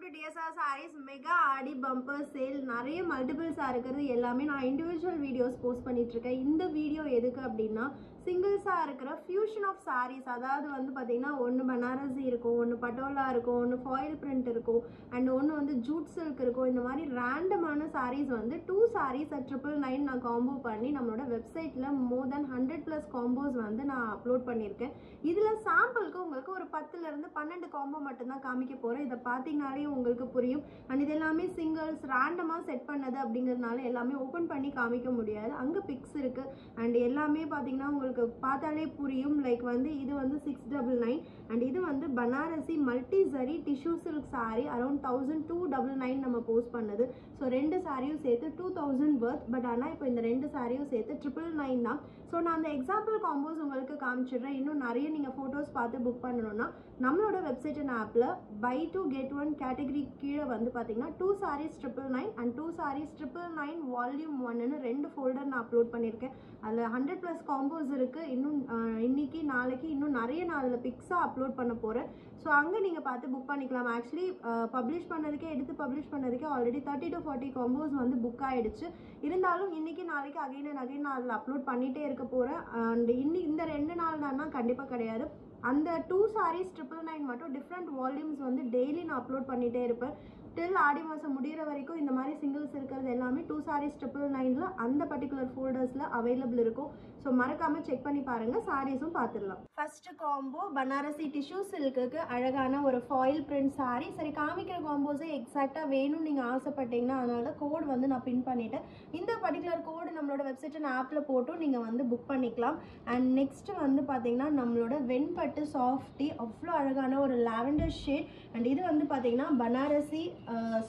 to DSR Sarees Mega Adi Bumper Sale. நிறைய மல்டிபிள்ஸா இருக்குது எல்லாமே நான் இண்டிவிஜுவல் வீடியோஸ் போஸ்ட் பண்ணிட்டு இருக்கேன். இந்த வீடியோ எதுக்கு அப்படின்னா சிங்கிள்ஸா இருக்கிற ஃபியூஷன் ஆஃப் சாரீஸ், அதாவது வந்து பார்த்தீங்கன்னா ஒன்று பனாரசி இருக்கும், ஒன்று பட்டோலா இருக்கும், ஒன்று ஃபாயில் பிரிண்ட் இருக்கும், அண்ட் ஒன்று வந்து ஜூட் சில்க் இருக்கும். இந்த மாதிரி ரேண்டமான சாரீஸ் வந்து 2 sarees at 999 நான் காம்போ பண்ணி நம்மளோட வெப்சைட்டில் மோர் தென் 100+ காம்போஸ் வந்து நான் அப்லோட் பண்ணியிருக்கேன். இதில் சாம்பிளுக்கு உங்களுக்கு ஒரு 10லேருந்து 12 காம்போ மட்டும்தான் காமிக்க போகிறேன். இதை பார்த்தீங்கனாலே உங்களுக்கு புரியும். அண்ட் இது எல்லாமே சிங்கிள்ஸ் ரேண்டமாக செட் பண்ணது அப்படிங்கிறதுனால எல்லாமே ஓப்பன் பண்ணி காமிக்க முடியாது. அங்கே பிக்ஸ் இருக்குது அண்ட் எல்லாமே பார்த்தீங்கன்னா உங்களுக்கு பார்த்தாலே புரியும். லைக் வந்து இது வந்து 699 அண்ட் இது வந்து Banarasi multi zari tissue silk sari around 1299 நம்ம போஸ்ட் பண்ணது. ஸோ 2 சாரியும் சேர்த்து 2000 வர்த். பட் ஆனால் இப்போ இந்த 2 சாரியும் சேர்த்து 999 தான். ஸோ நான் அந்த எக்ஸாம்பிள் காம்போஸ் உங்களுக்கு காமிச்சிடுறேன். இன்னும் நிறைய நீங்கள் ஃபோட்டோஸ் பார்த்து புக் பண்ணணும்னா நம்மளோட வெப்சைட் அண்ட் ஆப்பில் buy 2 get 1 கேட்டகரி கீழே வந்து பார்த்தீங்கன்னா 2 sarees 999 அண்ட் 2 sarees 999 வால்யூம் 1ன்னு 2 ஃபோல்டர் நான் அப்லோட் பண்ணியிருக்கேன். அதில் 100+ காம்போஸ் இருக்குது. இன்னும் இன்னைக்கு நாளைக்கு இன்னும் நிறைய நான் அதில் பிக்ஸாக அப்லோட் பண்ண போகிறேன். ஸோ அங்கே நீங்கள் பார்த்து புக் பண்ணிக்கலாம். ஆக்சுவலி பப்ளிஷ் பண்ணதுக்கே பப்ளிஷ் பண்ணதுக்கே ஆல்ரெடி 30 to 40 காம்போஸ் வந்து புக் ஆகிடுச்சு. இருந்தாலும் இன்னைக்கு நாளைக்கு அகைன் அண்ட் அகைன் நான் அதில் அப்லோட் பண்ணிகிட்டே இருக்க போகிறேன். அண்ட் இந்த 2 நாள் தானா கண்டிப்பாக கிடையாது. அந்த 2 sarees 999 மட்டும் டிஃப்ரெண்ட் வால்யூம்ஸ் வந்து டெய்லி நான் அப்லோட் பண்ணிகிட்டே இருப்பேன். டில் ஆடி மாதம் முடிகிற வரைக்கும் இந்த மாதிரி சிங்கிள்ஸ் இருக்கிறது எல்லாமே 2 sarees 999 அந்த பர்டிகுலர் ஃபோல்டர்ஸில் அவைலபிள் இருக்கும். ஸோ மறக்காமல் செக் பண்ணி பாருங்கள். சாரீஸும் பார்த்துடலாம். ஃபர்ஸ்ட் காம்போ பனாரசி டிஷ்யூ சில்க்குக்கு அழகான ஒரு ஃபாயில் பிரிண்ட் சாரீ. சரி, காமிக்கிற காம்போஸே எக்ஸாக்டாக வேணும்னு நீங்கள் ஆசைப்பட்டீங்கன்னா அதனால கோடு வந்து நான் பின் பண்ணிவிட்டேன். இந்த பர்டிகுலர் கோடு நம்மளோட வெப்சைட் அண்ட் ஆப்பில் போட்டும் நீங்கள் வந்து புக் பண்ணிக்கலாம். அண்ட் நெக்ஸ்ட் வந்து பார்த்தீங்கன்னா நம்மளோட வெண்பட்டு சாஃப்டி அவ்வளோ அழகான ஒரு லாவெண்டர் ஷேட். அண்ட் இது வந்து பார்த்தீங்கன்னா பனாரசி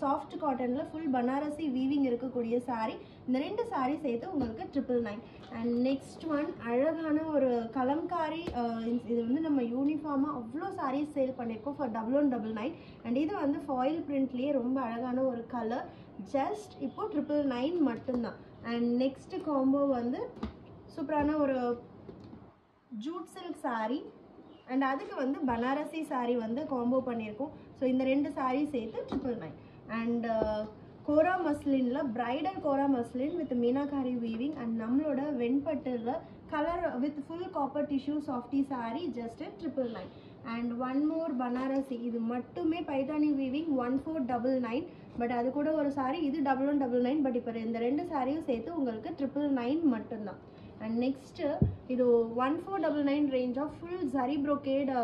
சாஃப்ட் காட்டனில் ஃபுல் பனாரசி வீவிங் இருக்கக்கூடிய சாரீ. இந்த 2 sarees சேர்த்து உங்களுக்கு 999. அண்ட் நெக்ஸ்ட் ஒன் அழகான ஒரு கலம்காரி. இது வந்து நம்ம யூனிஃபார்மாக அவ்வளோ sarees சேல் பண்ணியிருக்கோம் ஃபார் 1199. அண்ட் இது வந்து ஃபாயில் பிரிண்ட்லேயே ரொம்ப அழகான ஒரு கலர். ஜஸ்ட் இப்போ 999 மட்டும்தான். அண்ட் நெக்ஸ்ட் காம்போ வந்து சூப்பரான ஒரு ஜூட் சில்க் சாரீ அண்ட் அதுக்கு வந்து பனாரசி சாரீ வந்து காம்போ பண்ணியிருக்கோம். ஸோ இந்த 2 sarees சேர்த்து 999. அண்ட் கோரா மஸ்லினில் bridal kora muslin with meenakari weaving and நம்மளோட வெண்பட்டில் colour with full copper tissue softy saree just 999. அண்ட் ஒன் மோர் பனாரசி, இது மட்டுமே பைத்தானி வீவிங் 1499. பட் அது கூட ஒரு சாரீ இது 1199. பட் இப்போ இந்த 2 சாரியும் சேர்த்து உங்களுக்கு 999 மட்டும்தான். அண்ட் நெக்ஸ்ட்டு இது 1499 range of full zari brocade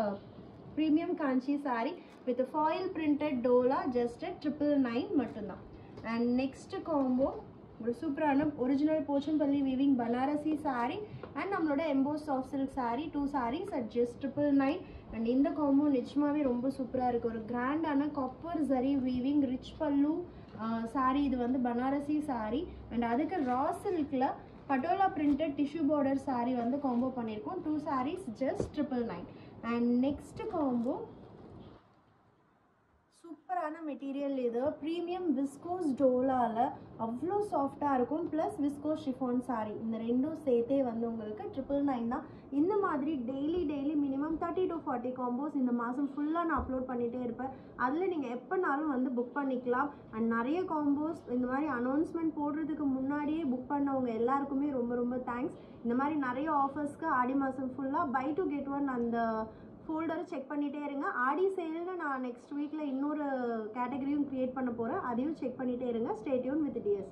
premium Kanchi saree with foil printed dola just 999 மட்டும்தான். அண்ட் நெக்ஸ்ட் காம்போ ஒரு சூப்பரான original Pochampally weaving Banarasi saree and நம்மளோட emboss soft silk saree 2 sarees at just 999. அண்ட் இந்த காம்போ நிஜமாவே ரொம்ப சூப்பராக இருக்குது. ஒரு கிராண்டான காப்பர் ஜரி வீவிங் ரிச் பல்லு சாரீ. இது வந்து பனாரசி சாரீ அண்ட் அதுக்கு ரா சில்கில் patola printed tissue border saree வந்து காம்போ பண்ணியிருக்கோம். 2 sarees just 999. And next combo சூப்பரான மெட்டீரியல். இது ப்ரீமியம் விஸ்கோஸ் டோலாவில் அவ்வளோ சாஃப்டாக இருக்கும். Plus viscose chiffon saree. இந்த 2ம் சேர்த்தே வந்து உங்களுக்கு 999 தான். இந்த மாதிரி டெய்லி மினிமம் 30 to 40 காம்போஸ் இந்த மாதம் ஃபுல்லாக நான் அப்லோட் பண்ணிகிட்டே இருப்பேன். அதில் நீங்கள் எப்போனாலும் வந்து புக் பண்ணிக்கலாம். அண்ட் நிறைய காம்போஸ் இந்த மாதிரி அனௌன்ஸ்மெண்ட் போடுறதுக்கு முன்னாடியே புக் பண்ணவங்க எல்லாருக்குமே ரொம்ப தேங்க்ஸ். இந்த மாதிரி நிறைய ஆஃபர்ஸ்க்கு ஆடி மாதம் ஃபுல்லாக buy 2 get 1 அந்த ஃபோல்டரை செக் பண்ணிகிட்டே இருங்க. ஆடி சேல்னு நான் நெக்ஸ்ட் வீக்கில் இன்னொரு கேட்டகரியும் க்ரியேட் பண்ண போகிறேன். அதையும் செக் பண்ணிகிட்டே இருங்க. Stay tune with DSR.